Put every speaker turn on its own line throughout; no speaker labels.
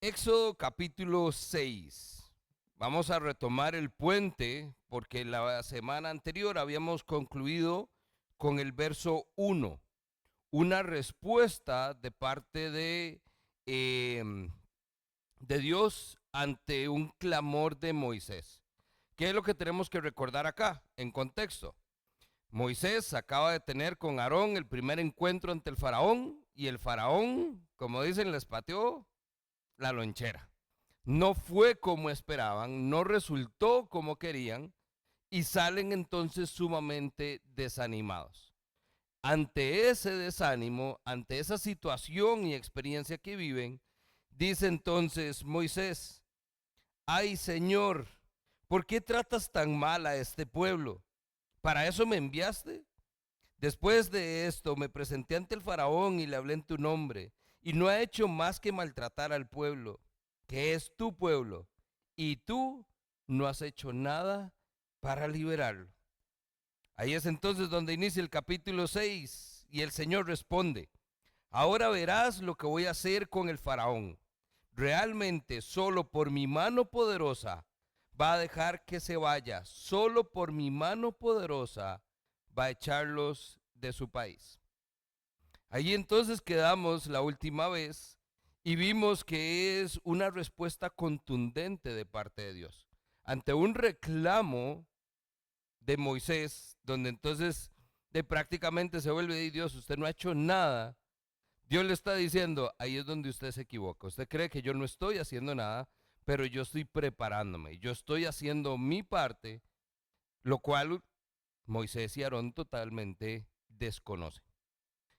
Éxodo capítulo 6. Vamos a retomar el puente porque la semana anterior habíamos concluido con el verso 1, una respuesta de parte eh, de Dios ante un clamor de Moisés. ¿Qué es lo que tenemos que recordar acá en contexto? Moisés acaba de tener con Aarón el primer encuentro ante el faraón y el faraón, como dicen, les pateó la lonchera. No fue como esperaban, no resultó como querían y salen entonces sumamente desanimados. Ante ese desánimo, ante esa situación y experiencia que viven, dice entonces Moisés: ay Señor, ¿por qué tratas tan mal a este pueblo? ¿Para eso me enviaste? Después de esto me presenté ante el faraón y le hablé en tu nombre, y no ha hecho más que maltratar al pueblo, que es tu pueblo, y tú no has hecho nada para liberarlo. Ahí es entonces donde inicia el capítulo 6 y el Señor responde: ahora verás lo que voy a hacer con el faraón. Realmente solo por mi mano poderosa va a dejar que se vaya, solo por mi mano poderosa va a echarlos de su país. Ahí entonces quedamos la última vez y vimos que es una respuesta contundente de parte de Dios ante un reclamo de Moisés, donde entonces de prácticamente se vuelve: Dios, usted no ha hecho nada. Dios le está diciendo: ahí es donde usted se equivoca. Usted cree que yo no estoy haciendo nada, pero yo estoy preparándome, yo estoy haciendo mi parte, lo cual Moisés y Aarón totalmente desconocen.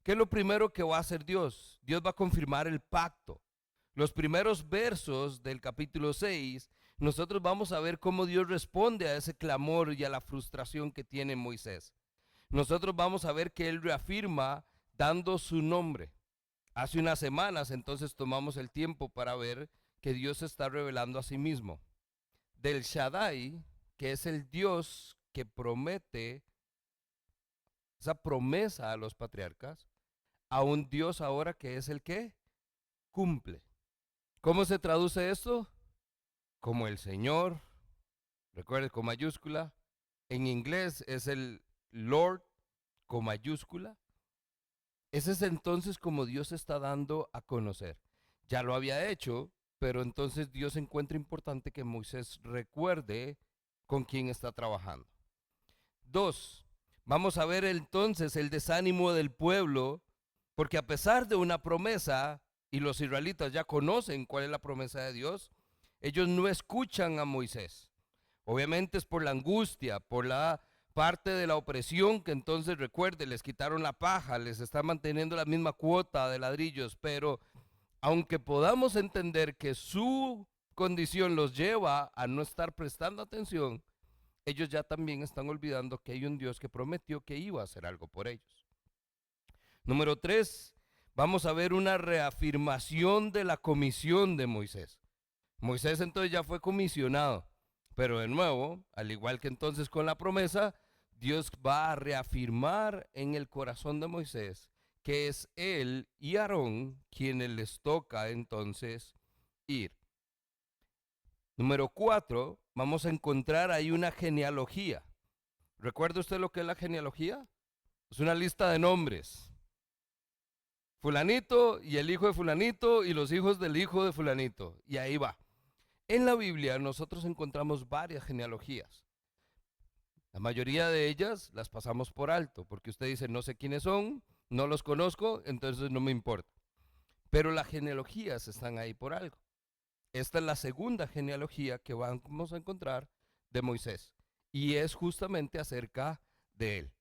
¿Qué es lo primero que va a hacer Dios? Dios va a confirmar el pacto. Los primeros versos del capítulo 6, nosotros vamos a ver cómo Dios responde a ese clamor y a la frustración que tiene Moisés. Nosotros vamos a ver que Él reafirma dando su nombre. Hace unas semanas entonces tomamos el tiempo para ver que Dios se está revelando a sí mismo. Del Shaddai, que es el Dios que promete esa promesa a los patriarcas, a un Dios ahora que es el que cumple. ¿Cómo se traduce esto? Como el Señor, recuerde, con mayúscula. En inglés es el Lord con mayúscula. Ese es entonces como Dios se está dando a conocer. Ya lo había hecho, pero entonces Dios encuentra importante que Moisés recuerde con quién está trabajando. Dos, vamos a ver entonces el desánimo del pueblo, porque a pesar de una promesa, y los israelitas ya conocen cuál es la promesa de Dios, ellos no escuchan a Moisés. Obviamente es por la angustia, por la parte de la opresión, que entonces recuerde, les quitaron la paja, les está manteniendo la misma cuota de ladrillos, pero aunque podamos entender que su condición los lleva a no estar prestando atención, ellos ya también están olvidando que hay un Dios que prometió que iba a hacer algo por ellos. Número 3, vamos a ver una reafirmación de la comisión de Moisés. Moisés entonces ya fue comisionado, pero de nuevo, al igual que entonces con la promesa, Dios va a reafirmar en el corazón de Moisés que es él y Aarón quienes les toca entonces ir. Número 4, vamos a encontrar ahí una genealogía. ¿Recuerda usted lo que es la genealogía? Es una lista de nombres. Fulanito y el hijo de fulanito y los hijos del hijo de fulanito. Y ahí va. En la Biblia nosotros encontramos varias genealogías. La mayoría de ellas las pasamos por alto, porque usted dice: no sé quiénes son, no los conozco, entonces no me importa. Pero las genealogías están ahí por algo. Esta es la segunda genealogía que vamos a encontrar de Moisés, y es justamente acerca de él.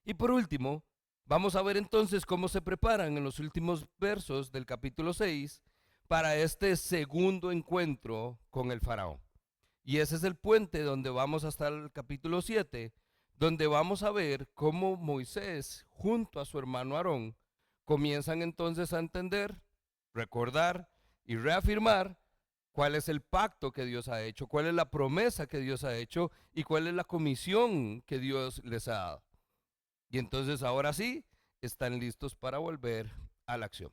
Y por último, vamos a ver entonces cómo se preparan en los últimos versos del capítulo 6 para este segundo encuentro con el faraón. Y ese es el puente donde vamos hasta el capítulo 7, donde vamos a ver cómo Moisés junto a su hermano Aarón comienzan entonces a entender, recordar y reafirmar cuál es el pacto que Dios ha hecho, cuál es la promesa que Dios ha hecho y cuál es la comisión que Dios les ha dado. Y entonces ahora sí están listos para volver a la acción.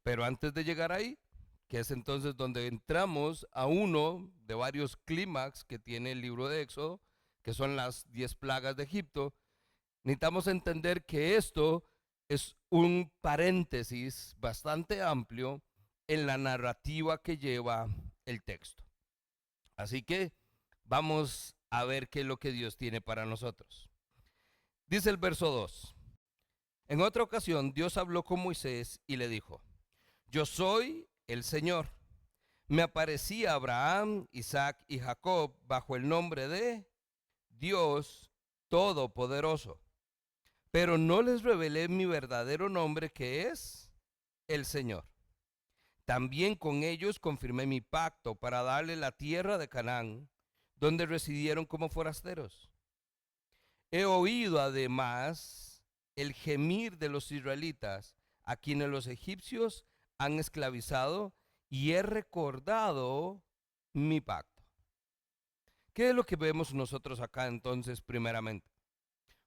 Pero antes de llegar ahí, que es entonces donde entramos a uno de varios clímax que tiene el libro de Éxodo, que son las 10 plagas de Egipto. Necesitamos entender que esto es un paréntesis bastante amplio en la narrativa que lleva el texto. Así que vamos a ver qué es lo que Dios tiene para nosotros. Dice el verso 2. En otra ocasión Dios habló con Moisés y le dijo: yo soy el Señor. Me aparecí a Abraham, Isaac y Jacob bajo el nombre de Dios Todopoderoso, pero no les revelé mi verdadero nombre, que es el Señor. También con ellos confirmé mi pacto para darle la tierra de Canaán, donde residieron como forasteros. He oído además el gemir de los israelitas, a quienes los egipcios han esclavizado, y he recordado mi pacto. ¿Qué es lo que vemos nosotros acá entonces primeramente?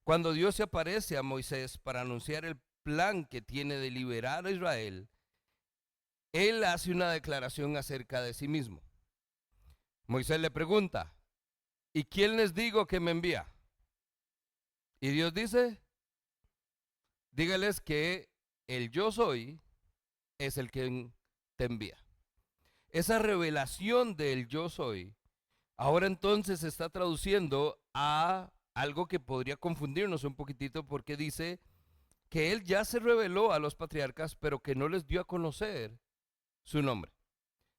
Cuando Dios se aparece a Moisés para anunciar el plan que tiene de liberar a Israel, Él hace una declaración acerca de sí mismo. Moisés le pregunta: ¿y quién les digo que me envía? Y Dios dice: dígales que el yo soy es el que te envía. Esa revelación del yo soy ahora entonces se está traduciendo a algo que podría confundirnos un poquitito, porque dice que Él ya se reveló a los patriarcas, pero que no les dio a conocer su nombre.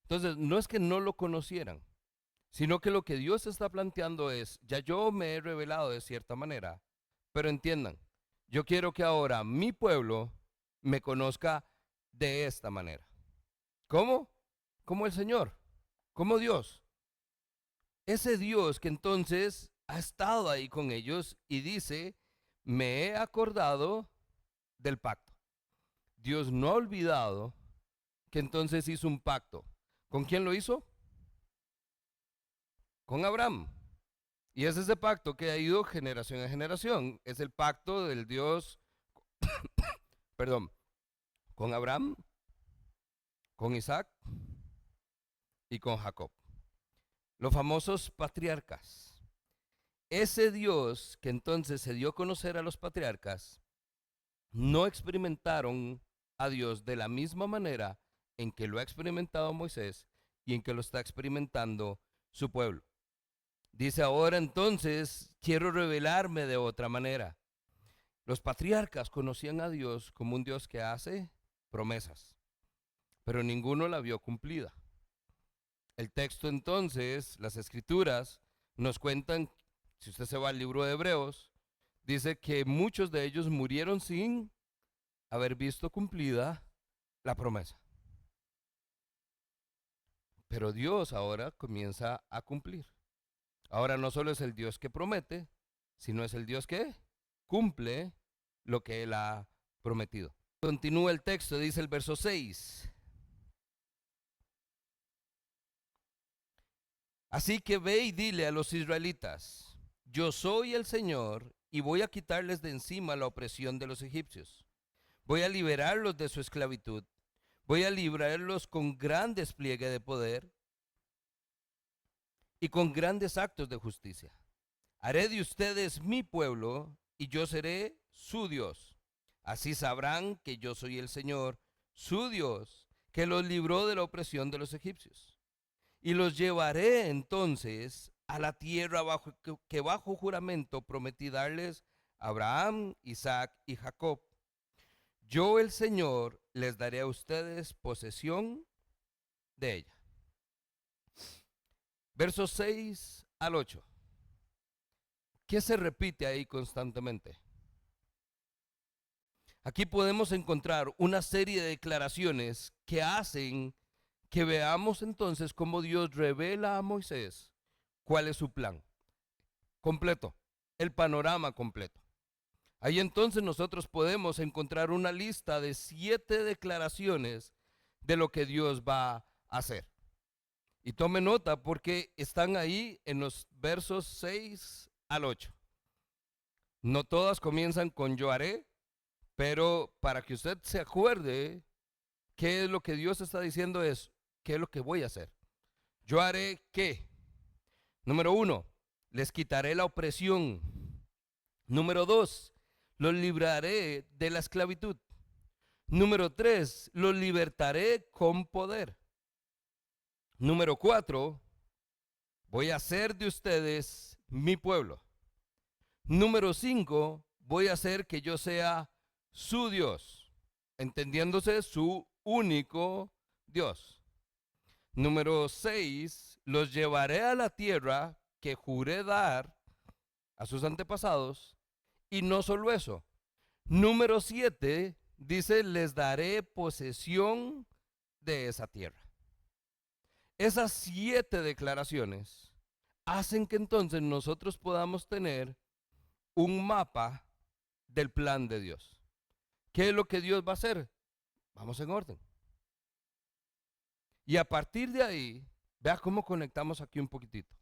Entonces, no es que no lo conocieran, sino que lo que Dios está planteando es: ya yo me he revelado de cierta manera, pero entiendan, yo quiero que ahora mi pueblo me conozca de esta manera. ¿Cómo? Como el Señor, como Dios. Ese Dios que entonces ha estado ahí con ellos y dice: me he acordado del pacto. Dios no ha olvidado que entonces hizo un pacto. ¿Con quién lo hizo? Con Abraham. Y es ese pacto que ha ido generación en generación. Es el pacto del Dios, perdón, con Abraham, con Isaac y con Jacob. Los famosos patriarcas. Ese Dios que entonces se dio a conocer a los patriarcas, no experimentaron a Dios de la misma manera en que lo ha experimentado Moisés y en que lo está experimentando su pueblo. Dice: ahora entonces quiero revelarme de otra manera. Los patriarcas conocían a Dios como un Dios que hace promesas, pero ninguno la vio cumplida. El texto entonces, las escrituras, nos cuentan, si usted se va al libro de Hebreos, dice que muchos de ellos murieron sin haber visto cumplida la promesa. Pero Dios ahora comienza a cumplir. Ahora no solo es el Dios que promete, sino es el Dios que cumple lo que Él ha prometido. Continúa el texto, dice el verso 6. Así que ve y dile a los israelitas: yo soy el Señor, y voy a quitarles de encima la opresión de los egipcios. Voy a liberarlos de su esclavitud. Voy a librarlos con gran despliegue de poder y con grandes actos de justicia. Haré de ustedes mi pueblo y yo seré su Dios. Así sabrán que yo soy el Señor, su Dios, que los libró de la opresión de los egipcios. Y los llevaré entonces a la tierra que bajo juramento prometí darles a Abraham, Isaac y Jacob. Yo, el Señor, les daré a ustedes posesión de ella. Versos 6 al 8. ¿Qué se repite ahí constantemente? Aquí podemos encontrar una serie de declaraciones que hacen que veamos entonces cómo Dios revela a Moisés cuál es su plan completo, el panorama completo. Ahí entonces nosotros podemos encontrar una lista de 7 declaraciones de lo que Dios va a hacer. Y tome nota porque están ahí en los versos 6 al 8. No todas comienzan con yo haré, pero para que usted se acuerde qué es lo que Dios está diciendo es: ¿qué es lo que voy a hacer? Yo haré ¿qué? Número 1, les quitaré la opresión. Número 2, los libraré de la esclavitud. Número 3, los libertaré con poder. Número 4, voy a hacer de ustedes mi pueblo. Número 5, voy a hacer que yo sea su Dios, entendiéndose su único Dios. Número 6, los llevaré a la tierra que juré dar a sus antepasados. Y no solo eso. Número 7, dice, les daré posesión de esa tierra. Esas 7 declaraciones hacen que entonces nosotros podamos tener un mapa del plan de Dios. ¿Qué es lo que Dios va a hacer? Vamos en orden. Y a partir de ahí, vea cómo conectamos aquí un poquitito.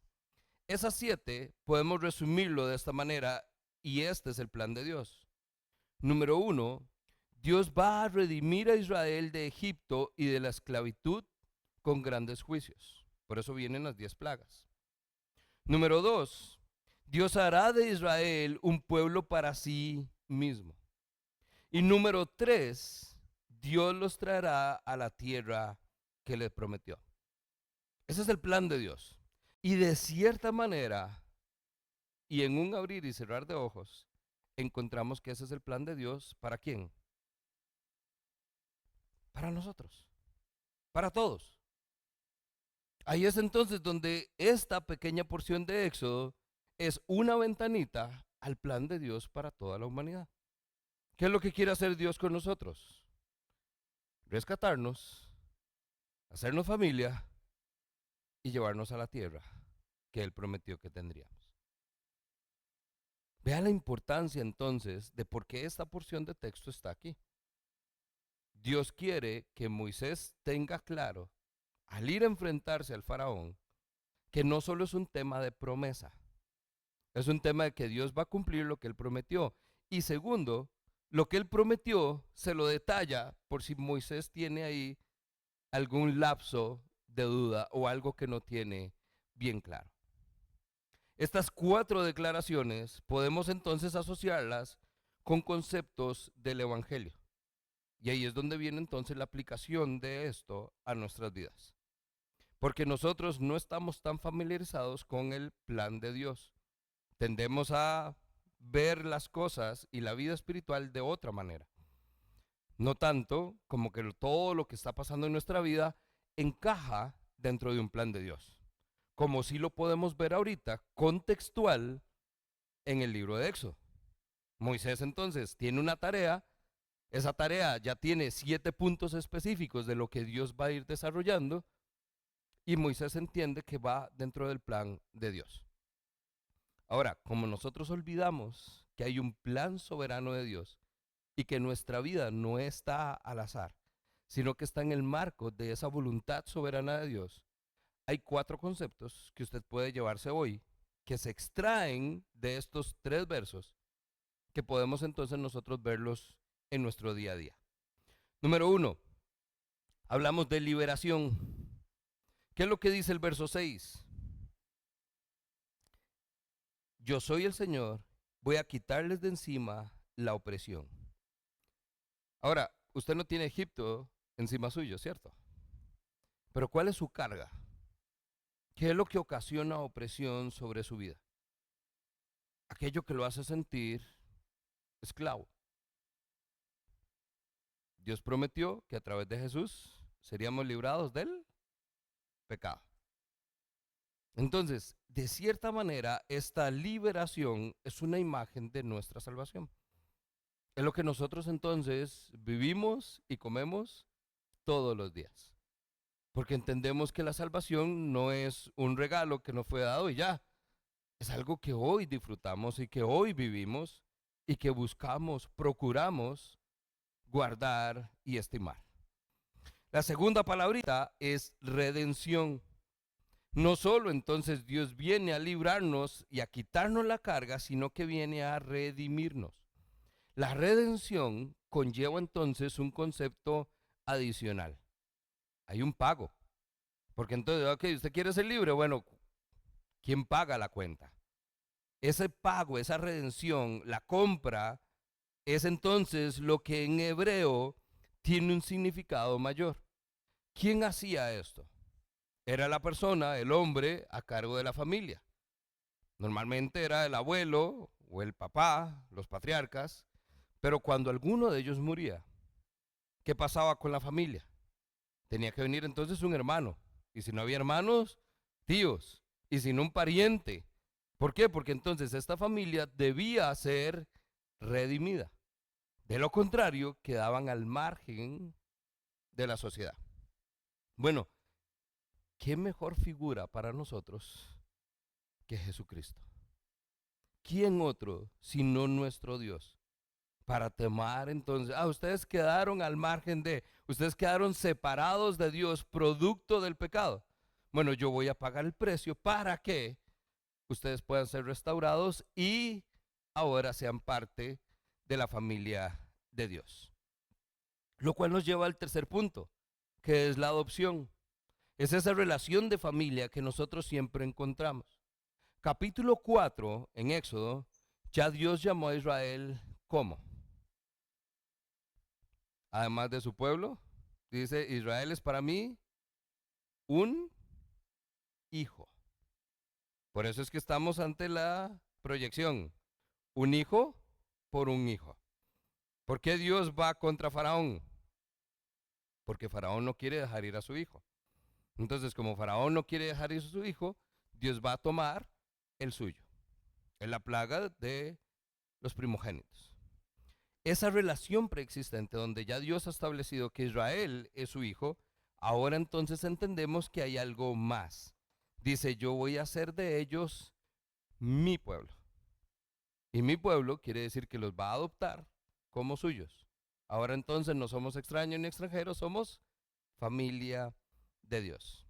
Esas 7 podemos resumirlo de esta manera y este es el plan de Dios. Número 1, Dios va a redimir a Israel de Egipto y de la esclavitud con grandes juicios. Por eso vienen las 10 plagas. Número 2, Dios hará de Israel un pueblo para sí mismo. Y número 3, Dios los traerá a la tierra que les prometió. Ese es el plan de Dios. Y de cierta manera, y en un abrir y cerrar de ojos, encontramos que ese es el plan de Dios. ¿Para quién? Para nosotros, para todos. Ahí es entonces donde esta pequeña porción de Éxodo es una ventanita al plan de Dios para toda la humanidad. ¿Qué es lo que quiere hacer Dios con nosotros? Rescatarnos, hacernos familia y llevarnos a la tierra que Él prometió que tendríamos. Vea la importancia entonces de por qué esta porción de texto está aquí. Dios quiere que Moisés tenga claro, al ir a enfrentarse al faraón, que no solo es un tema de promesa, es un tema de que Dios va a cumplir lo que Él prometió. Y segundo, lo que Él prometió se lo detalla por si Moisés tiene ahí algún lapso de duda o algo que no tiene bien claro. Estas 4 declaraciones podemos entonces asociarlas con conceptos del Evangelio. Y ahí es donde viene entonces la aplicación de esto a nuestras vidas. Porque nosotros no estamos tan familiarizados con el plan de Dios. Tendemos a ver las cosas y la vida espiritual de otra manera. No tanto como que todo lo que está pasando en nuestra vida encaja dentro de un plan de Dios. Como si lo podemos ver ahorita contextual en el libro de Éxodo. Moisés entonces tiene una tarea. Esa tarea ya tiene 7 puntos específicos de lo que Dios va a ir desarrollando y Moisés entiende que va dentro del plan de Dios. Ahora, como nosotros olvidamos que hay un plan soberano de Dios y que nuestra vida no está al azar, sino que está en el marco de esa voluntad soberana de Dios, hay 4 conceptos que usted puede llevarse hoy que se extraen de estos 3 versos que podemos entonces nosotros verlos en nuestro día a día. Número 1, hablamos de liberación. ¿Qué es lo que dice el verso 6? Yo soy el Señor, voy a quitarles de encima la opresión. Ahora, usted no tiene Egipto encima suyo, ¿cierto? Pero ¿cuál es su carga? ¿Qué es lo que ocasiona opresión sobre su vida? Aquello que lo hace sentir esclavo. Dios prometió que a través de Jesús seríamos librados del pecado. Entonces, de cierta manera, esta liberación es una imagen de nuestra salvación. Es lo que nosotros entonces vivimos y comemos todos los días. Porque entendemos que la salvación no es un regalo que nos fue dado y ya. Es algo que hoy disfrutamos y que hoy vivimos y que buscamos, procuramos guardar y estimar. La segunda palabrita es redención. No solo entonces Dios viene a librarnos y a quitarnos la carga, sino que viene a redimirnos. La redención conlleva entonces un concepto adicional. Hay un pago. Porque entonces, ok, usted quiere ser libre, bueno, ¿quién paga la cuenta? Ese pago, esa redención, la compra, es entonces lo que en hebreo tiene un significado mayor. ¿Quién hacía esto? Era la persona, el hombre, a cargo de la familia. Normalmente era el abuelo o el papá, los patriarcas, pero cuando alguno de ellos moría, ¿qué pasaba con la familia? Tenía que venir entonces un hermano. Y si no había hermanos, tíos. Y si no un pariente. ¿Por qué? Porque entonces esta familia debía ser redimida. De lo contrario, quedaban al margen de la sociedad. Bueno, ¿qué mejor figura para nosotros que Jesucristo? ¿Quién otro sino nuestro Dios? Para temar entonces, ustedes quedaron al margen ustedes quedaron separados de Dios, producto del pecado. Bueno, yo voy a pagar el precio para que ustedes puedan ser restaurados y ahora sean parte de la familia de Dios. Lo cual nos lleva al tercer punto, que es la adopción. Es esa relación de familia que nosotros siempre encontramos. Capítulo 4 en Éxodo, ya Dios llamó a Israel ¿cómo? Además de su pueblo, dice, Israel es para mí un hijo. Por eso es que estamos ante la proyección, un hijo por un hijo. ¿Por qué Dios va contra Faraón? Porque Faraón no quiere dejar ir a su hijo. Entonces, como Faraón no quiere dejar ir a su hijo, Dios va a tomar el suyo. Es la plaga de los primogénitos. Esa relación preexistente donde ya Dios ha establecido que Israel es su hijo, ahora entonces entendemos que hay algo más. Dice, yo voy a hacer de ellos mi pueblo. Y mi pueblo quiere decir que los va a adoptar como suyos. Ahora entonces no somos extraños ni extranjeros, somos familia de Dios.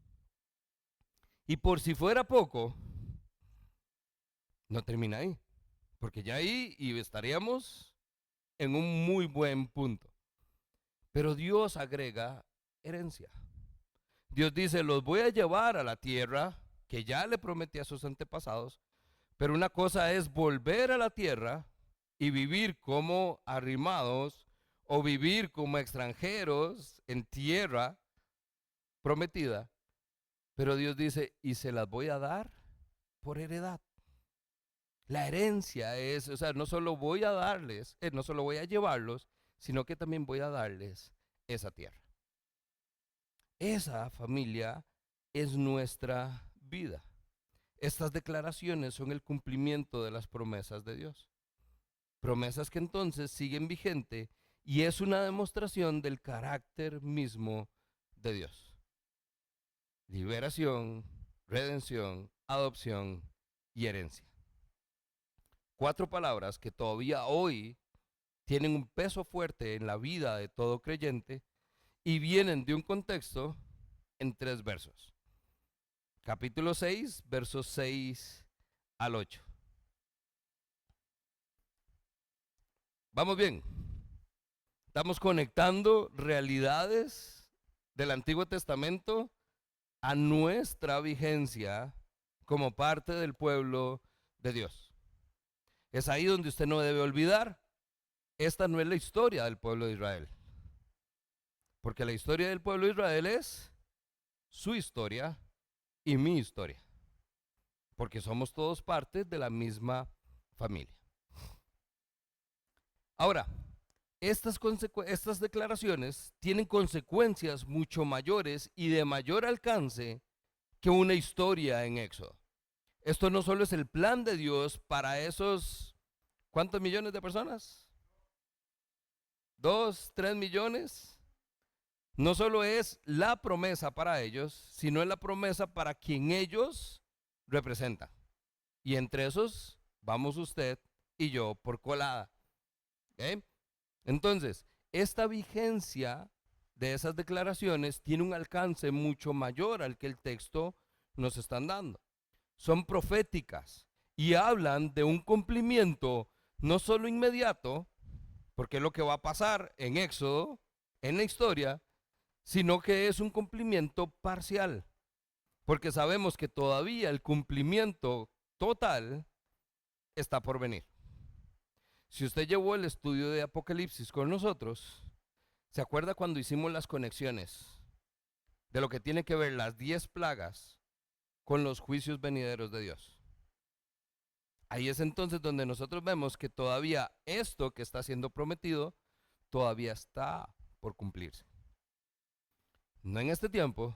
Y por si fuera poco, no termina ahí, porque ya ahí y estaríamos en un muy buen punto. Pero Dios agrega herencia. Dios dice, los voy a llevar a la tierra que ya le prometí a sus antepasados, pero una cosa es volver a la tierra y vivir como arrimados o vivir como extranjeros en tierra prometida. Pero Dios dice, y se las voy a dar por heredad. La herencia es, o sea, no solo voy a darles, no solo voy a llevarlos, sino que también voy a darles esa tierra. Esa familia es nuestra vida. Estas declaraciones son el cumplimiento de las promesas de Dios. Promesas que entonces siguen vigente y es una demostración del carácter mismo de Dios. Liberación, redención, adopción y herencia. 4 palabras que todavía hoy tienen un peso fuerte en la vida de todo creyente y vienen de un contexto en 3 versos. Capítulo 6, versos 6 al 8. Vamos bien. Estamos conectando realidades del Antiguo Testamento a nuestra vigencia como parte del pueblo de Dios. Es ahí donde usted no debe olvidar, esta no es la historia del pueblo de Israel. Porque la historia del pueblo de Israel es su historia y mi historia. Porque somos todos parte de la misma familia. Ahora, estas declaraciones tienen consecuencias mucho mayores y de mayor alcance que una historia en Éxodo. Esto no solo es el plan de Dios para esos, ¿cuántos millones de personas? 2, 3 millones. No solo es la promesa para ellos, sino es la promesa para quien ellos representan. Y entre esos vamos usted y yo por colada. ¿Okay? Entonces, esta vigencia de esas declaraciones tiene un alcance mucho mayor al que el texto nos están dando. Son proféticas y hablan de un cumplimiento no solo inmediato, porque es lo que va a pasar en Éxodo, en la historia, sino que es un cumplimiento parcial. porque sabemos que todavía el cumplimiento total está por venir. Si usted llevó el estudio de Apocalipsis con nosotros, ¿se acuerda cuando hicimos las conexiones de lo que tiene que ver las 10 plagas con los juicios venideros de Dios? Ahí es entonces donde nosotros vemos que todavía esto que está siendo prometido todavía está por cumplirse. No en este tiempo,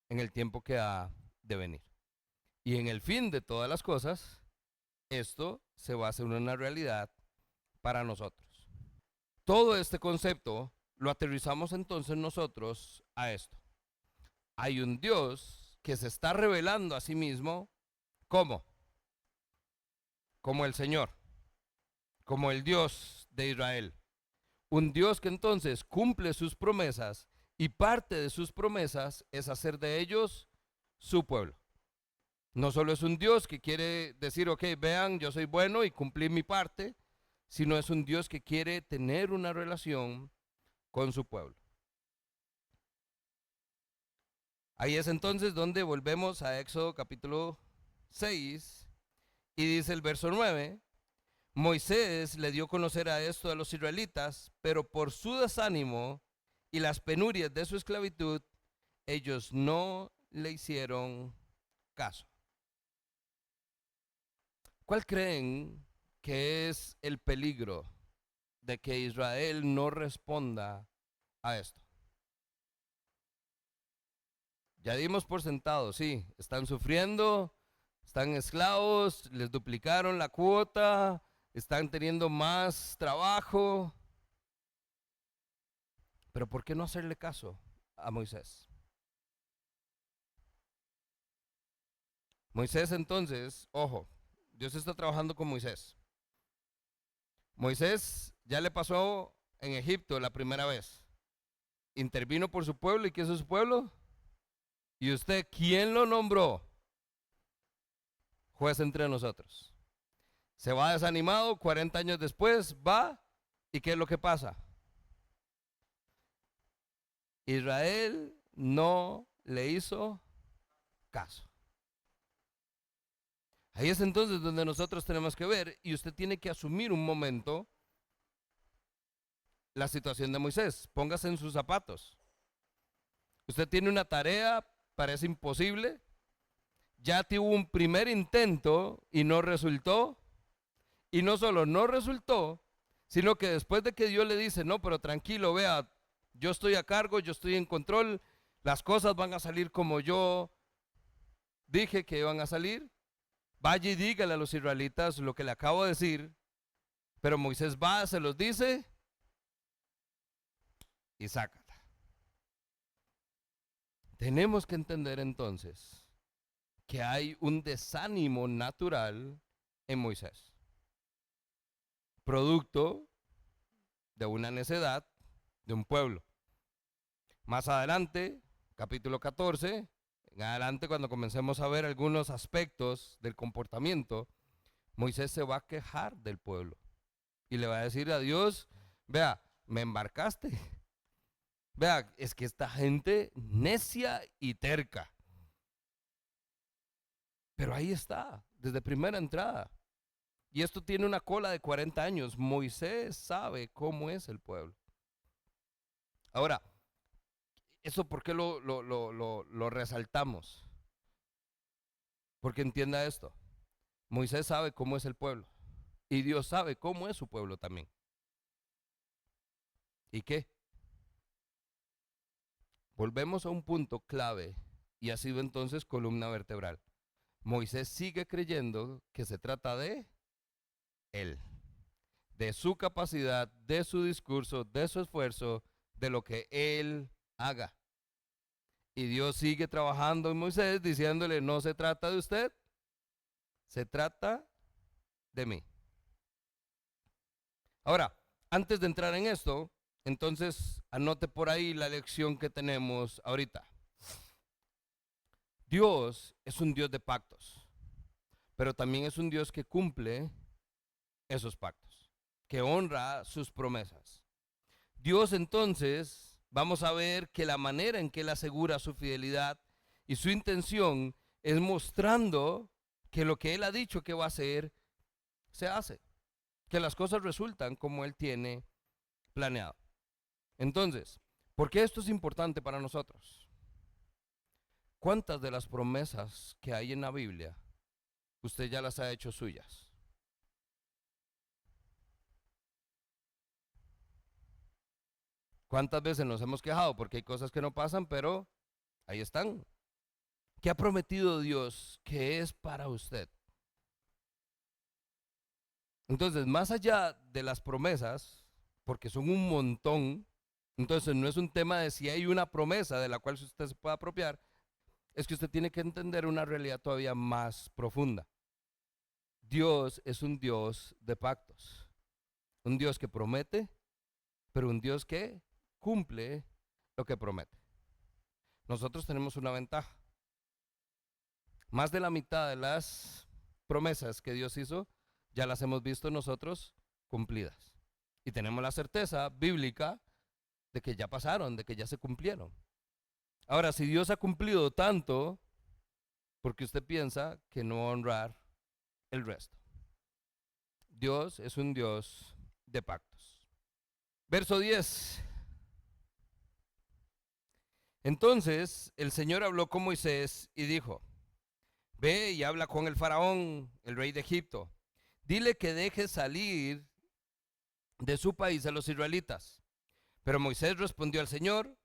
en el tiempo que ha de venir. Y en el fin de todas las cosas, esto se va a hacer una realidad para nosotros. Todo este concepto lo aterrizamos entonces nosotros a esto. Hay un Dios que se está revelando a sí mismo. ¿Cómo? Como el Señor, como el Dios de Israel. Un Dios que entonces cumple sus promesas, y parte de sus promesas es hacer de ellos su pueblo. No solo es un Dios que quiere decir, ok, vean, yo soy bueno y cumplí mi parte, sino es un Dios que quiere tener una relación con su pueblo. Ahí es entonces donde volvemos a Éxodo capítulo 6 y dice el verso 9, Moisés le dio a conocer a esto a los israelitas, pero por su desánimo y las penurias de su esclavitud, ellos no le hicieron caso. ¿Cuál creen que es el peligro de que Israel no responda a esto? Ya dimos por sentado, sí, están sufriendo, están esclavos, les duplicaron la cuota, están teniendo más trabajo. Pero ¿por qué no hacerle caso a Moisés? Moisés entonces, ojo, Dios está trabajando con Moisés. Moisés ya le pasó en Egipto la primera vez. Intervino por su pueblo. ¿Y qué es su pueblo? ¿Y usted quién lo nombró? Juez entre nosotros. Se va desanimado, 40 años después va, ¿y qué es lo que pasa? Israel no le hizo caso. Ahí es entonces donde nosotros tenemos que ver, y usted tiene que asumir un momento la situación de Moisés. Póngase en sus zapatos. Usted tiene una tarea, parece imposible. Ya tuvo un primer intento y no resultó. Y no solo no resultó, sino que después de que Dios le dice, no, pero tranquilo, vea, yo estoy a cargo, yo estoy en control, las cosas van a salir como yo dije que iban a salir. Vaya y dígale a los israelitas lo que le acabo de decir. Pero Moisés va, se los dice y sácala. Tenemos que entender entonces que hay un desánimo natural en Moisés, producto de una necedad de un pueblo. Más adelante, capítulo 14, en adelante cuando comencemos a ver algunos aspectos del comportamiento, Moisés se va a quejar del pueblo y le va a decir a Dios, vea, me embarcaste. Vea, es que esta gente necia y terca. Pero ahí está, desde primera entrada. Y esto tiene una cola de 40 años. Moisés sabe cómo es el pueblo. Ahora, ¿eso por qué lo resaltamos? Porque entienda esto. Moisés sabe cómo es el pueblo. Y Dios sabe cómo es su pueblo también. ¿Y qué? Volvemos a un punto clave y ha sido entonces columna vertebral. Moisés sigue creyendo que se trata de él, de su capacidad, de su discurso, de su esfuerzo, de lo que él haga. Y Dios sigue trabajando en Moisés diciéndole, no se trata de usted, se trata de mí. Ahora, antes de entrar en esto, entonces anote por ahí la lección que tenemos ahorita. Dios es un Dios de pactos, pero también es un Dios que cumple esos pactos, que honra sus promesas. Dios entonces, vamos a ver que la manera en que Él asegura su fidelidad Y su intención es mostrando que lo que Él ha dicho que va a hacer, se hace. Que las cosas resultan como Él tiene planeado. Entonces, ¿por qué esto es importante para nosotros? ¿Cuántas de las promesas que hay en la Biblia usted ya las ha hecho suyas? ¿Cuántas veces nos hemos quejado porque hay cosas que no pasan, pero ahí están? ¿Qué ha prometido Dios que es para usted? Entonces, más allá de las promesas, porque son un montón, entonces no es un tema de si hay una promesa de la cual usted se pueda apropiar, es que usted tiene que entender una realidad todavía más profunda. Dios es un Dios de pactos, un Dios que promete, pero un Dios que cumple lo que promete. Nosotros tenemos una ventaja. Más de la mitad de las promesas que Dios hizo, ya las hemos visto nosotros cumplidas. Y tenemos la certeza bíblica de que ya pasaron, de que ya se cumplieron. Ahora, si Dios ha cumplido tanto, ¿por qué usted piensa que no va a honrar el resto? Dios es un Dios de pactos. Verso 10. Entonces el Señor habló con Moisés y dijo: ve y habla con el faraón, el rey de Egipto. Dile que deje salir de su país a los israelitas. Pero Moisés respondió al Señor: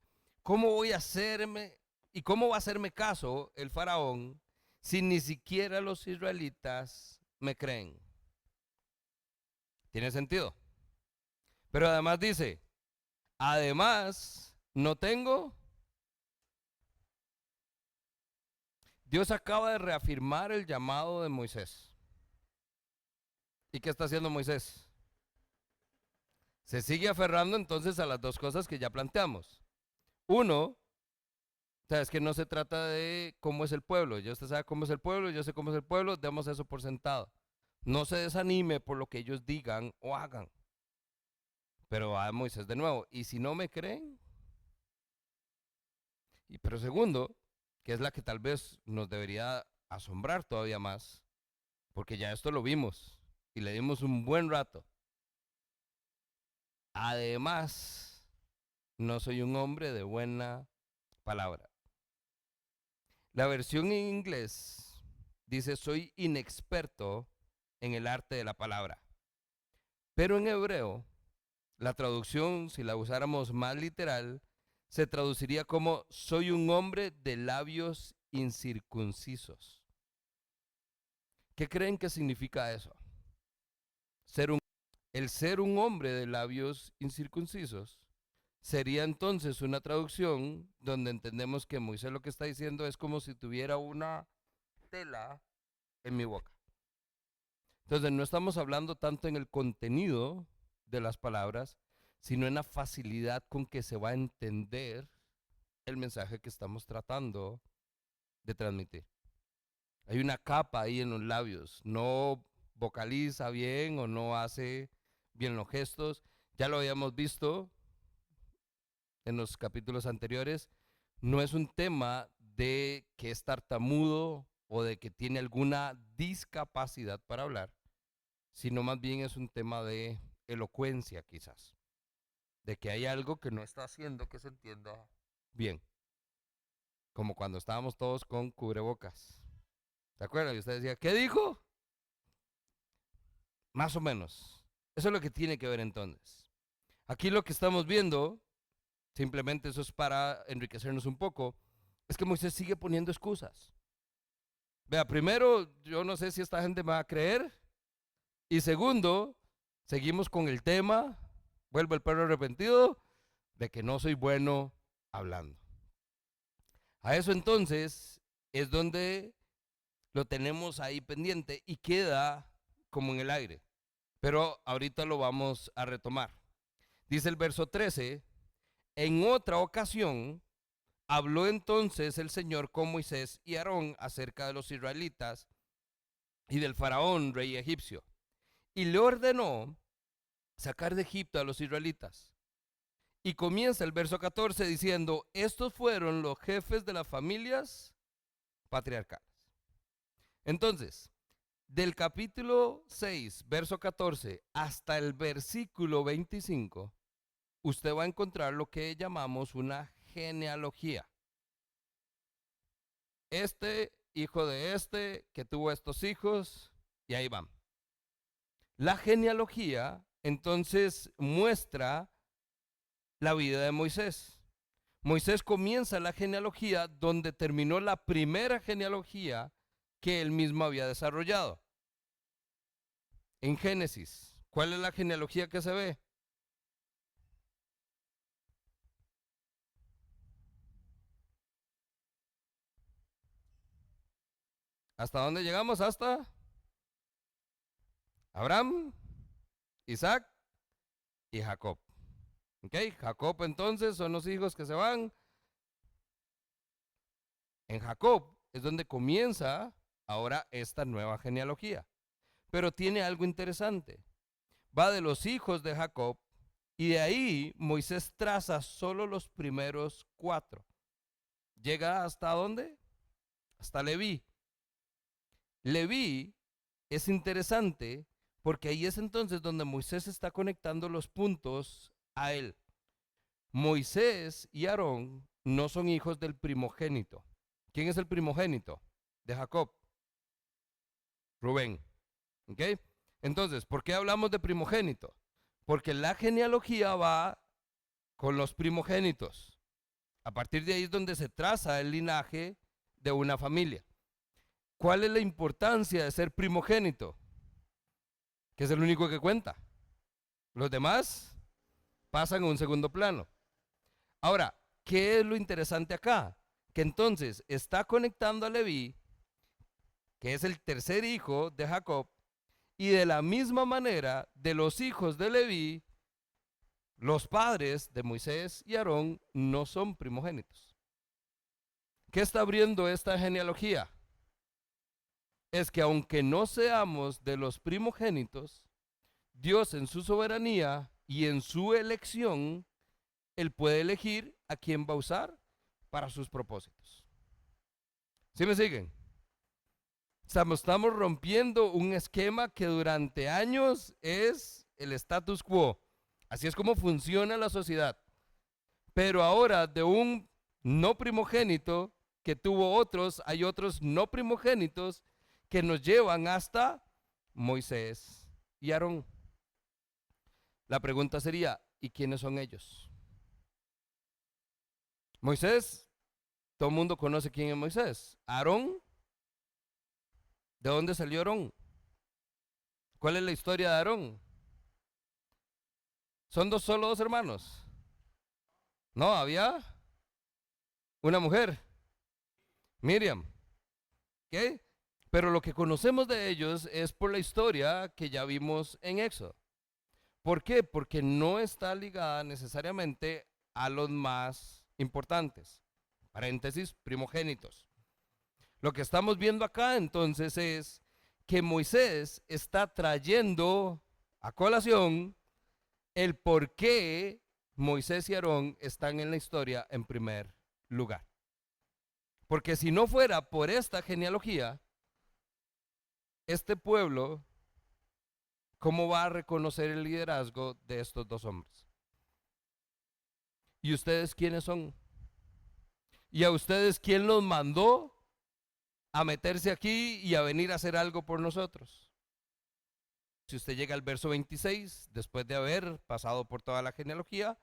¿cómo voy a hacerme y cómo va a hacerme caso el faraón si ni siquiera los israelitas me creen? ¿Tiene sentido? Pero además dice: además no tengo. Dios acaba de reafirmar el llamado de Moisés. ¿Y qué está haciendo Moisés? Se sigue aferrando entonces a las dos cosas que ya planteamos. Uno, o sea, es que no se trata de cómo es el pueblo. Ya usted sabe cómo es el pueblo, yo sé cómo es el pueblo, demos eso por sentado. No se desanime por lo que ellos digan o hagan. Pero va Moisés de nuevo: ¿y si no me creen? Pero segundo, que es la que tal vez nos debería asombrar todavía más, porque ya esto lo vimos y le dimos un buen rato. Además, no soy un hombre de buena palabra. La versión en inglés dice: soy inexperto en el arte de la palabra. Pero en hebreo, la traducción, si la usáramos más literal, se traduciría como: soy un hombre de labios incircuncisos. ¿Qué creen que significa eso? El ser un hombre de labios incircuncisos sería entonces una traducción donde entendemos que Moisés lo que está diciendo es como si tuviera una tela en mi boca. Entonces no estamos hablando tanto en el contenido de las palabras, sino en la facilidad con que se va a entender el mensaje que estamos tratando de transmitir. Hay una capa ahí en los labios, no vocaliza bien o no hace bien los gestos. Ya lo habíamos visto en los capítulos anteriores. No es un tema de que es tartamudo o de que tiene alguna discapacidad para hablar, sino más bien es un tema de elocuencia quizás, de que hay algo que no está haciendo que se entienda bien, como cuando estábamos todos con cubrebocas. ¿Se acuerdan? Y usted decía: ¿qué dijo? Más o menos. Eso es lo que tiene que ver entonces. Aquí lo que estamos viendo, simplemente eso es para enriquecernos un poco, es que Moisés sigue poniendo excusas. Vea, primero, yo no sé si esta gente me va a creer. Y segundo, seguimos con el tema, vuelvo el perro arrepentido, de que no soy bueno hablando. A eso entonces es donde lo tenemos ahí pendiente y queda como en el aire. Pero ahorita lo vamos a retomar. Dice el verso 13: en otra ocasión habló entonces el Señor con Moisés y Aarón acerca de los israelitas y del faraón, rey egipcio, y le ordenó sacar de Egipto a los israelitas. Y comienza el verso 14 diciendo: estos fueron los jefes de las familias patriarcales. Entonces, del capítulo 6, verso 14, hasta el versículo 25, usted va a encontrar lo que llamamos una genealogía. Este hijo de este, que tuvo estos hijos, y ahí van. La genealogía, entonces, muestra la vida de Moisés. Moisés comienza la genealogía donde terminó la primera genealogía que él mismo había desarrollado. En Génesis, ¿cuál es la genealogía que se ve? ¿Hasta dónde llegamos? Hasta Abraham, Isaac y Jacob. ¿Ok? Jacob entonces son los hijos que se van. En Jacob es donde comienza ahora esta nueva genealogía. Pero tiene algo interesante. Va de los hijos de Jacob y de ahí Moisés traza solo los primeros 4. ¿Llega hasta dónde? Hasta Leví. Leví es interesante porque ahí es entonces donde Moisés está conectando los puntos a él. Moisés y Aarón no son hijos del primogénito. ¿Quién es el primogénito de Jacob? Rubén. ¿Ok? Entonces, ¿por qué hablamos de primogénito? Porque la genealogía va con los primogénitos. A partir de ahí es donde se traza el linaje de una familia. ¿Cuál es la importancia de ser primogénito? Que es el único que cuenta. Los demás pasan a un segundo plano. Ahora, ¿qué es lo interesante acá? Que entonces está conectando a Leví, que es el tercer hijo de Jacob, y de la misma manera, de los hijos de Leví, los padres de Moisés y Aarón no son primogénitos. ¿Qué está abriendo esta genealogía? Es que aunque no seamos de los primogénitos, Dios en su soberanía y en su elección, Él puede elegir a quién va a usar para sus propósitos. ¿Sí me siguen? Estamos rompiendo un esquema que durante años es el status quo. Así es como funciona la sociedad. Pero ahora de un no primogénito que tuvo otros, hay otros no primogénitos que nos llevan hasta Moisés y Aarón. La pregunta sería, ¿y quiénes son ellos? Moisés, todo el mundo conoce quién es Moisés. Aarón, ¿de dónde salió Aarón? ¿Cuál es la historia de Aarón? ¿Son solo dos hermanos? No, había una mujer, Miriam. ¿Ok? Pero lo que conocemos de ellos es por la historia que ya vimos en Éxodo. ¿Por qué? Porque no está ligada necesariamente a los más importantes. Paréntesis, primogénitos. Lo que estamos viendo acá entonces es que Moisés está trayendo a colación el por qué Moisés y Aarón están en la historia en primer lugar. Porque si no fuera por esta genealogía, este pueblo, ¿cómo va a reconocer el liderazgo de estos dos hombres? ¿Y ustedes quiénes son? ¿Y a ustedes quién los mandó a meterse aquí y a venir a hacer algo por nosotros? Si usted llega al verso 26, después de haber pasado por toda la genealogía,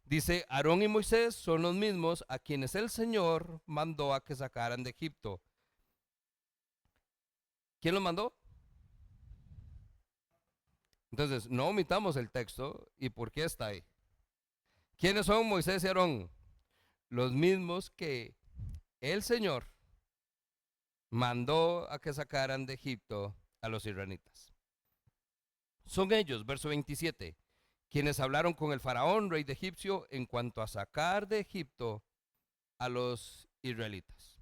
dice, Aarón y Moisés son los mismos a quienes el Señor mandó a que sacaran de Egipto. ¿Quién los mandó? Entonces, no omitamos el texto y por qué está ahí. ¿Quiénes son Moisés y Aarón? Los mismos que el Señor mandó a que sacaran de Egipto a los israelitas. Son ellos, verso 27, quienes hablaron con el faraón, rey de Egipcio, en cuanto a sacar de Egipto a los israelitas.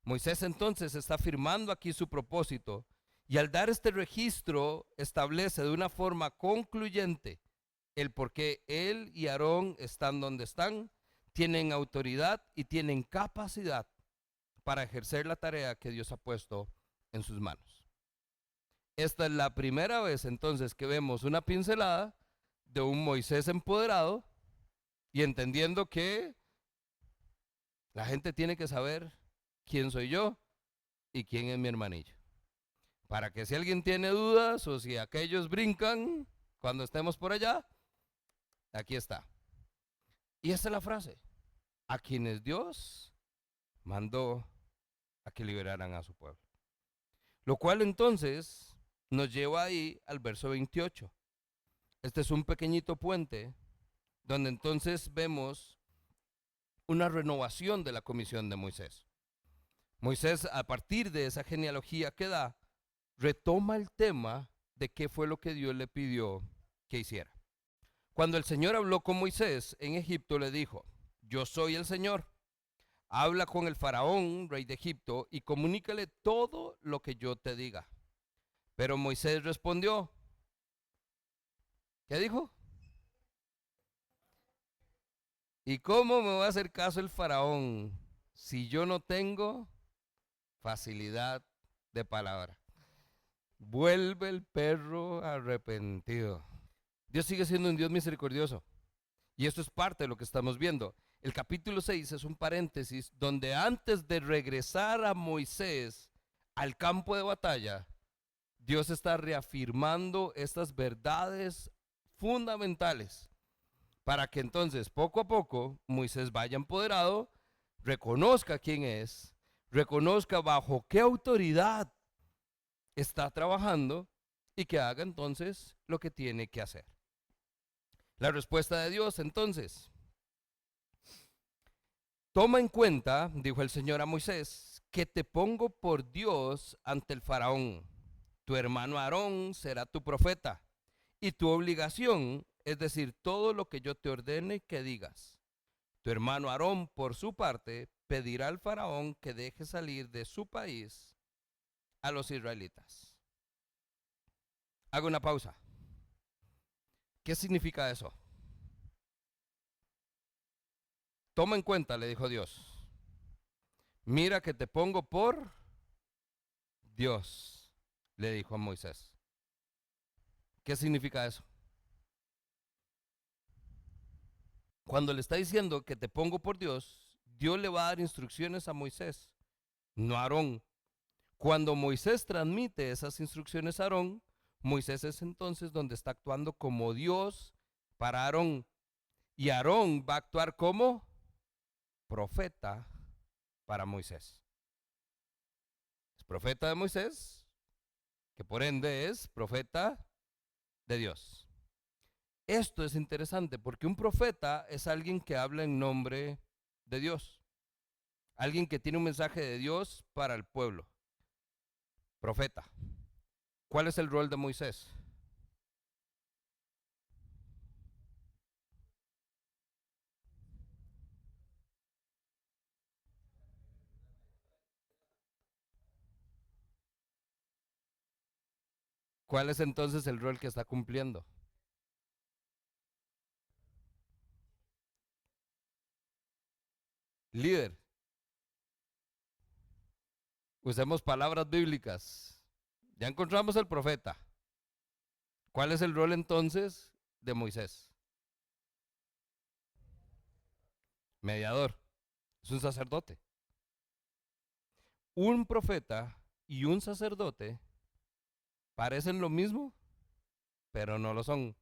Moisés entonces está firmando aquí su propósito y al dar este registro establece de una forma concluyente el por qué él y Aarón están donde están, tienen autoridad y tienen capacidad para ejercer la tarea que Dios ha puesto en sus manos. Esta es la primera vez entonces que vemos una pincelada de un Moisés empoderado y entendiendo que la gente tiene que saber quién soy yo y quién es mi hermanillo. Para que si alguien tiene dudas o si aquellos brincan cuando estemos por allá, aquí está. Y esta es la frase: a quienes Dios mandó a que liberaran a su pueblo. Lo cual entonces nos lleva ahí al verso 28. Este es un pequeñito puente donde entonces vemos una renovación de la comisión de Moisés. Moisés, a partir de esa genealogía que da, retoma el tema de qué fue lo que Dios le pidió que hiciera. Cuando el Señor habló con Moisés en Egipto, le dijo: yo soy el Señor. Habla con el faraón, rey de Egipto, y comunícale todo lo que yo te diga. Pero Moisés respondió, ¿qué dijo? ¿Y cómo me va a hacer caso el faraón si yo no tengo facilidad de palabra? Vuelve el perro arrepentido. Dios sigue siendo un Dios misericordioso. Y esto es parte de lo que estamos viendo. El capítulo 6 es un paréntesis donde antes de regresar a Moisés al campo de batalla, Dios está reafirmando estas verdades fundamentales para que entonces poco a poco Moisés vaya empoderado, reconozca quién es, reconozca bajo qué autoridad está trabajando y que haga entonces lo que tiene que hacer. La respuesta de Dios entonces: toma en cuenta, dijo el Señor a Moisés, que te pongo por Dios ante el faraón. Tu hermano Aarón será tu profeta, y tu obligación, es decir, todo lo que yo te ordene que digas. Tu hermano Aarón, por su parte, pedirá al faraón que deje salir de su país a los israelitas. Hago una pausa. ¿Qué significa eso? Toma en cuenta, le dijo Dios. Mira que te pongo por Dios, le dijo a Moisés. ¿Qué significa eso? Cuando le está diciendo que te pongo por Dios, Dios le va a dar instrucciones a Moisés, no a Aarón. Cuando Moisés transmite esas instrucciones a Aarón, Moisés es entonces donde está actuando como Dios para Aarón. Y Aarón va a actuar como profeta para Moisés. Es profeta de Moisés, que por ende es profeta de Dios. Esto es interesante porque un profeta es alguien que habla en nombre de Dios, alguien que tiene un mensaje de Dios para el pueblo. Profeta. ¿Cuál es el rol de Moisés? ¿Cuál es entonces el rol que está cumpliendo? Líder. Usemos palabras bíblicas. Ya encontramos el profeta. ¿Cuál es el rol entonces de Moisés? Mediador. Es un sacerdote. Un profeta y un sacerdote parecen lo mismo, pero no lo son.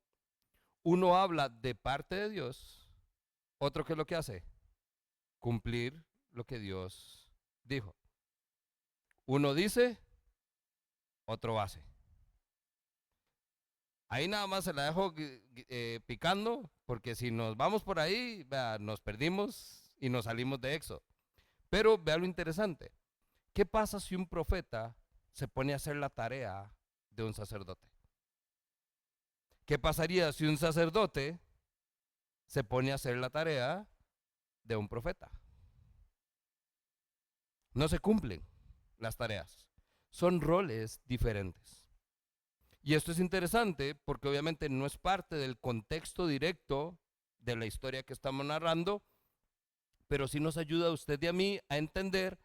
Uno habla de parte de Dios, otro que es lo que hace, cumplir lo que Dios dijo. Uno dice, otro hace. Ahí nada más se la dejo picando, porque si nos vamos por ahí, vea, nos perdimos y nos salimos de Éxodo. Pero vea lo interesante. ¿Qué pasa si un profeta se pone a hacer la tarea de un sacerdote? ¿Qué pasaría si un sacerdote se pone a hacer la tarea de un profeta? No se cumplen las tareas. Son roles diferentes. Y esto es interesante porque obviamente no es parte del contexto directo de la historia que estamos narrando, pero sí nos ayuda a usted y a mí a entender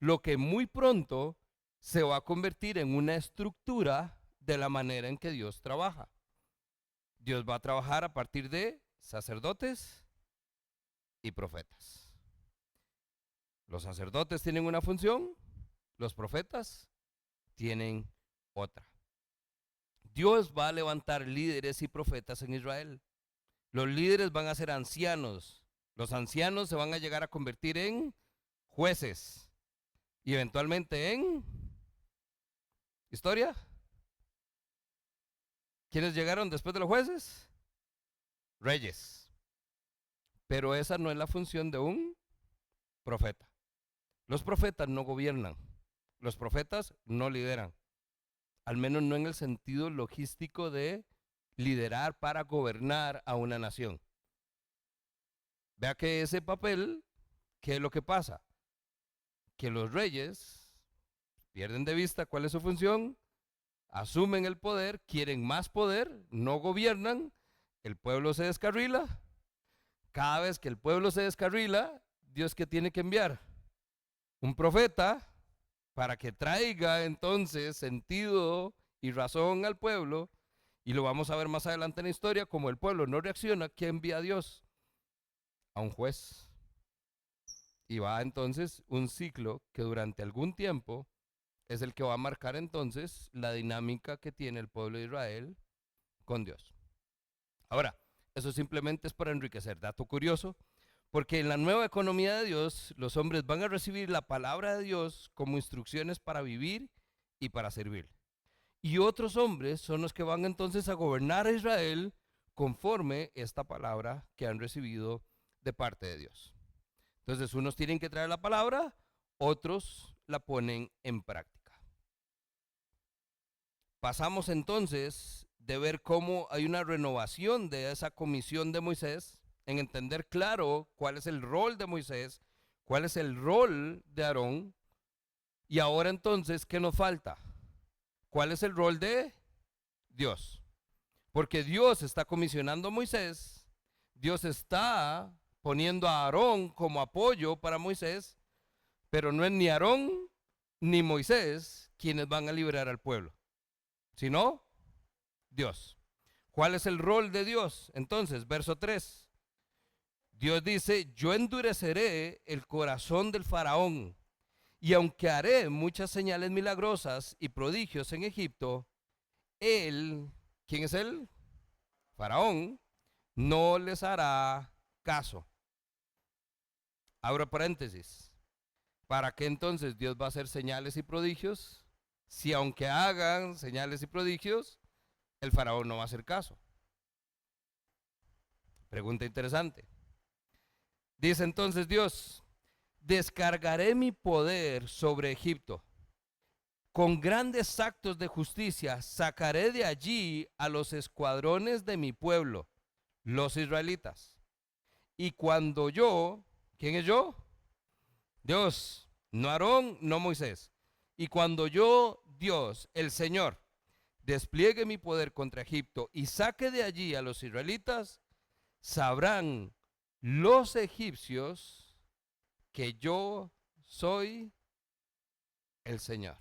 lo que muy pronto se va a convertir en una estructura de la manera en que Dios trabaja. Dios va a trabajar a partir de sacerdotes y profetas. Los sacerdotes tienen una función, los profetas tienen otra. Dios va a levantar líderes y profetas en Israel. Los líderes van a ser ancianos. Los ancianos se van a llegar a convertir en jueces y eventualmente en historia. ¿Quiénes llegaron después de los jueces? Reyes. Pero esa no es la función de un profeta. Los profetas no gobiernan. Los profetas no lideran. Al menos no en el sentido logístico de liderar para gobernar a una nación. Vea que ese papel, ¿qué es lo que pasa? Que los reyes pierden de vista cuál es su función, asumen el poder, quieren más poder, no gobiernan, el pueblo se descarrila. Cada vez que el pueblo se descarrila, Dios, ¿qué tiene que enviar? Un profeta para que traiga entonces sentido y razón al pueblo, y lo vamos a ver más adelante en la historia. Como el pueblo no reacciona, ¿qué envía a Dios? A un juez. Y va entonces un ciclo que durante algún tiempo es el que va a marcar entonces la dinámica que tiene el pueblo de Israel con Dios. Ahora, eso simplemente es para enriquecer. Dato curioso, porque en la nueva economía de Dios, los hombres van a recibir la palabra de Dios como instrucciones para vivir y para servir. Y otros hombres son los que van entonces a gobernar a Israel conforme esta palabra que han recibido de parte de Dios. Entonces, unos tienen que traer la palabra, otros la ponen en práctica. Pasamos entonces de ver cómo hay una renovación de esa comisión de Moisés, en entender claro cuál es el rol de Moisés, cuál es el rol de Aarón, y ahora entonces, ¿qué nos falta? ¿Cuál es el rol de Dios? Porque Dios está comisionando a Moisés, Dios está poniendo a Aarón como apoyo para Moisés, pero no es ni Aarón ni Moisés quienes van a liberar al pueblo, sino Dios. ¿Cuál es el rol de Dios? Entonces, verso 3. Dios dice, yo endureceré el corazón del faraón, y aunque haré muchas señales milagrosas y prodigios en Egipto, él, ¿quién es él? Faraón, no les hará caso. Abro paréntesis. ¿Para qué entonces Dios va a hacer señales y prodigios? Si aunque hagan señales y prodigios, el faraón no va a hacer caso. Pregunta interesante. Dice entonces Dios, descargaré mi poder sobre Egipto. Con grandes actos de justicia sacaré de allí a los escuadrones de mi pueblo, los israelitas. Y cuando yo, ¿quién es yo? Dios, no Aarón, no Moisés. Y cuando yo, Dios, el Señor, despliegue mi poder contra Egipto y saque de allí a los israelitas, sabrán los egipcios que yo soy el Señor.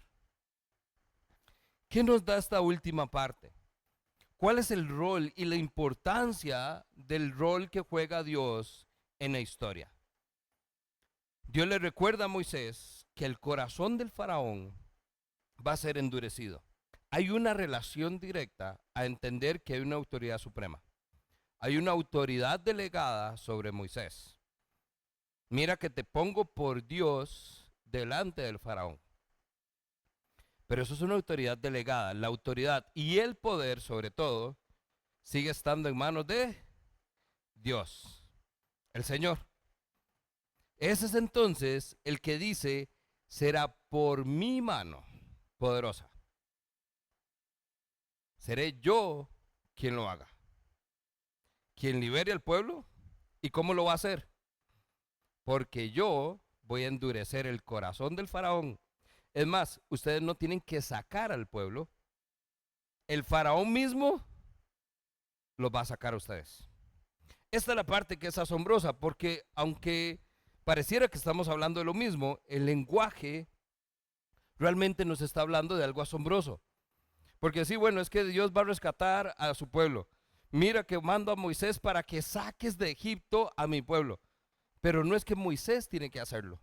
¿Qué nos da esta última parte? ¿Cuál es el rol y la importancia del rol que juega Dios en la historia? Dios le recuerda a Moisés que el corazón del faraón va a ser endurecido. Hay una relación directa a entender que hay una autoridad suprema. Hay una autoridad delegada sobre Moisés. Mira que te pongo por Dios delante del faraón. Pero eso es una autoridad delegada. La autoridad y el poder, sobre todo, sigue estando en manos de Dios, el Señor. Ese es entonces el que dice, será por mi mano poderosa. Seré yo quien lo haga. Quien libere al pueblo. ¿Y cómo lo va a hacer? Porque yo voy a endurecer el corazón del faraón. Es más, ustedes no tienen que sacar al pueblo. El faraón mismo los va a sacar a ustedes. Esta es la parte que es asombrosa, porque aunque pareciera que estamos hablando de lo mismo, el lenguaje realmente nos está hablando de algo asombroso. Porque sí, bueno, es que Dios va a rescatar a su pueblo. Mira que mando a Moisés para que saques de Egipto a mi pueblo. Pero no es que Moisés tiene que hacerlo.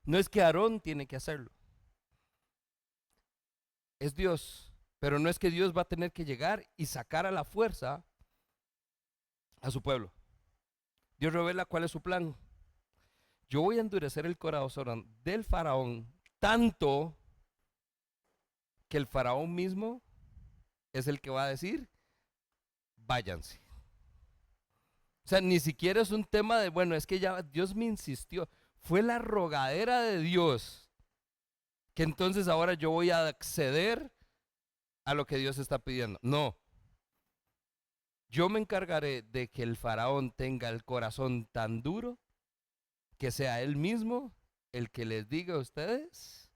No es que Aarón tiene que hacerlo. Es Dios. Pero no es que Dios va a tener que llegar y sacar a la fuerza a su pueblo. Dios revela cuál es su plan. Yo voy a endurecer el corazón del faraón tanto que el faraón mismo es el que va a decir, váyanse. O sea, ni siquiera es un tema de, bueno, es que ya Dios me insistió. Fue la rogadera de Dios que entonces ahora yo voy a acceder a lo que Dios está pidiendo. No. Yo me encargaré de que el faraón tenga el corazón tan duro que sea él mismo el que les diga a ustedes,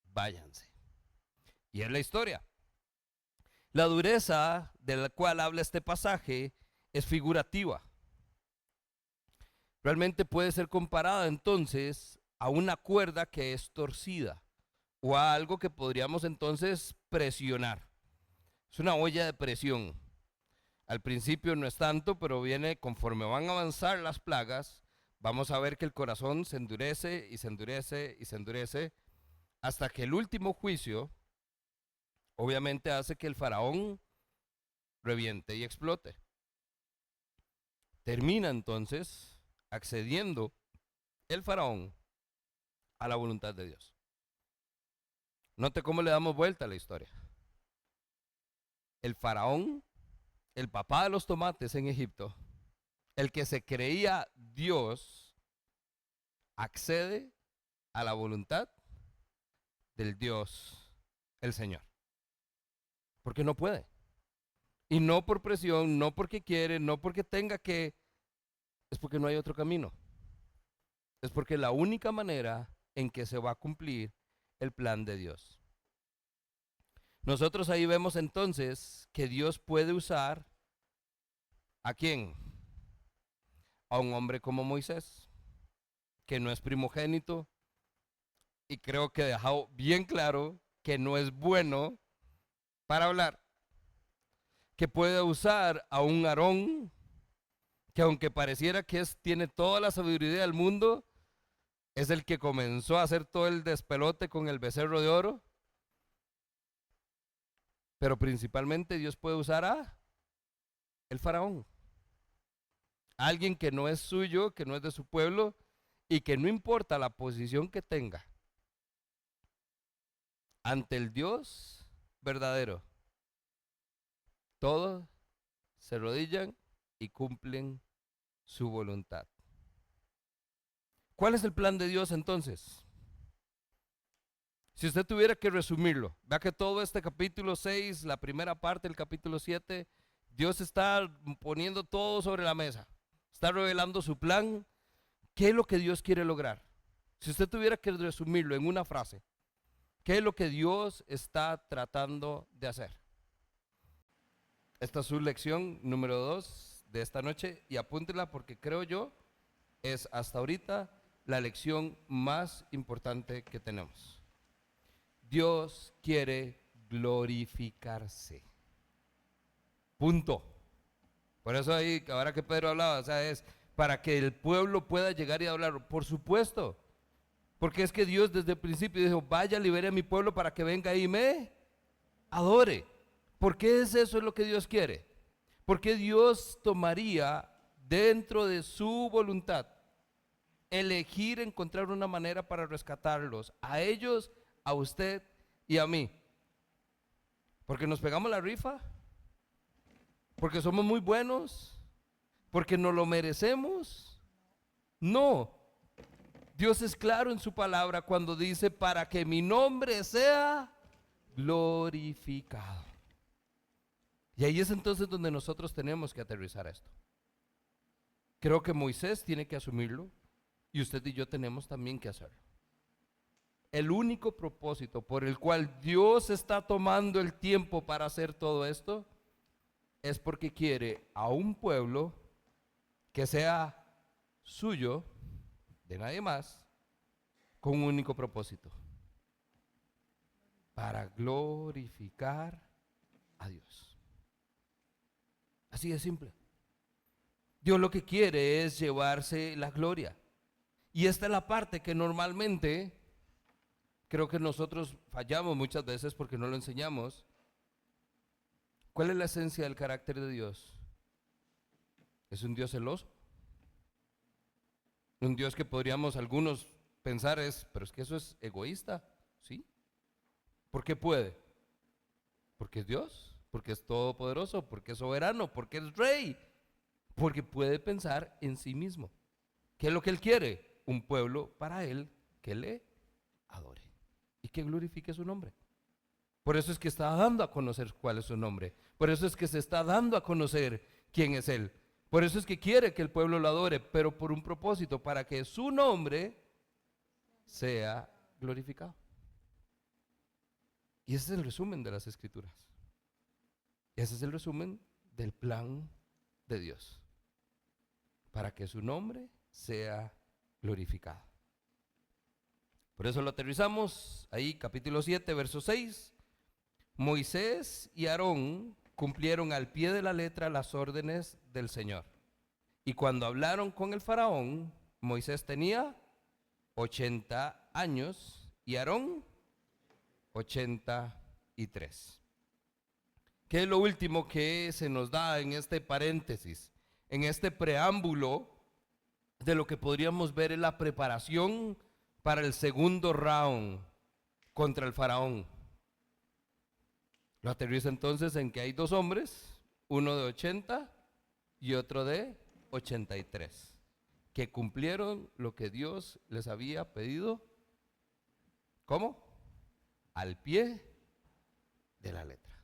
váyanse. Y es la historia. La dureza de la cual habla este pasaje es figurativa. Realmente puede ser comparada entonces a una cuerda que es torcida o a algo que podríamos entonces presionar. Es una olla de presión. Al principio no es tanto, pero viene conforme van a avanzar las plagas, vamos a ver que el corazón se endurece y se endurece y se endurece hasta que el último juicio obviamente hace que el faraón reviente y explote. Termina entonces accediendo el faraón a la voluntad de Dios. Note cómo le damos vuelta a la historia. El faraón, el papá de los tomates en Egipto, el que se creía Dios, accede a la voluntad del Dios, el Señor. Porque no puede. Y no por presión, no porque quiere, no porque tenga que, es porque no hay otro camino. Es porque la única manera en que se va a cumplir el plan de Dios. Nosotros ahí vemos entonces que Dios puede usar ¿a quién? A un hombre como Moisés, que no es primogénito y creo que ha dejado bien claro que no es bueno para hablar. Que puede usar a un Aarón, que aunque pareciera que tiene toda la sabiduría del mundo, es el que comenzó a hacer todo el despelote con el becerro de oro. Pero principalmente Dios puede usar a el faraón. Alguien que no es suyo, que no es de su pueblo y que no importa la posición que tenga ante el Dios verdadero, todos se arrodillan y cumplen su voluntad. ¿Cuál es el plan de Dios entonces? Si usted tuviera que resumirlo, vea que todo este capítulo 6, la primera parte del capítulo 7, Dios está poniendo todo sobre la mesa. Está revelando su plan. ¿Qué es lo que Dios quiere lograr? Si usted tuviera que resumirlo en una frase, ¿qué es lo que Dios está tratando de hacer? Esta es su lección número 2 de esta noche y apúntela porque creo yo es hasta ahorita la lección más importante que tenemos. Dios quiere glorificarse. Punto. Por eso ahí, ahora que Pedro hablaba, o sea, es para que el pueblo pueda llegar y hablar. Por supuesto. Porque es que Dios desde el principio dijo, vaya, libere a mi pueblo para que venga y me adore. ¿Por qué es eso lo que Dios quiere? Porque Dios tomaría dentro de su voluntad elegir encontrar una manera para rescatarlos, a ellos, a usted y a mí. Porque nos pegamos la rifa, porque somos muy buenos, porque nos lo merecemos. No, Dios es claro en su palabra cuando dice para que mi nombre sea glorificado. Y ahí es entonces donde nosotros tenemos que aterrizar esto. Creo que Moisés tiene que asumirlo y usted y yo tenemos también que hacerlo. El único propósito por el cual Dios está tomando el tiempo para hacer todo esto es porque quiere a un pueblo que sea suyo de nadie más, con un único propósito: para glorificar a Dios. Así de simple. Dios lo que quiere es llevarse la gloria. Y esta es la parte que normalmente creo que nosotros fallamos muchas veces porque no lo enseñamos. ¿Cuál es la esencia del carácter de Dios? Es un Dios celoso. Un Dios que podríamos algunos pensar pero es que eso es egoísta, ¿sí? ¿Por qué puede? Porque es Dios, porque es todopoderoso, porque es soberano, porque es rey, porque puede pensar en sí mismo. ¿Qué es lo que Él quiere? Un pueblo para Él que le adore y que glorifique su nombre. Por eso es que está dando a conocer cuál es su nombre. Por eso es que se está dando a conocer quién es Él. Por eso es que quiere que el pueblo lo adore, pero por un propósito: para que su nombre sea glorificado. Y ese es el resumen de las Escrituras. Ese es el resumen del plan de Dios, para que su nombre sea glorificado. Por eso lo aterrizamos ahí, capítulo 7, verso 6. Moisés y Aarón cumplieron al pie de la letra las órdenes del Señor. Y cuando hablaron con el faraón, Moisés tenía 80 años y Aarón 83. ¿Qué es lo último que se nos da en este paréntesis, en este preámbulo de lo que podríamos ver en la preparación para el segundo round contra el faraón? Lo aterriza entonces en que hay dos hombres, uno de 80 y otro de 83, que cumplieron lo que Dios les había pedido. ¿Cómo? Al pie de la letra.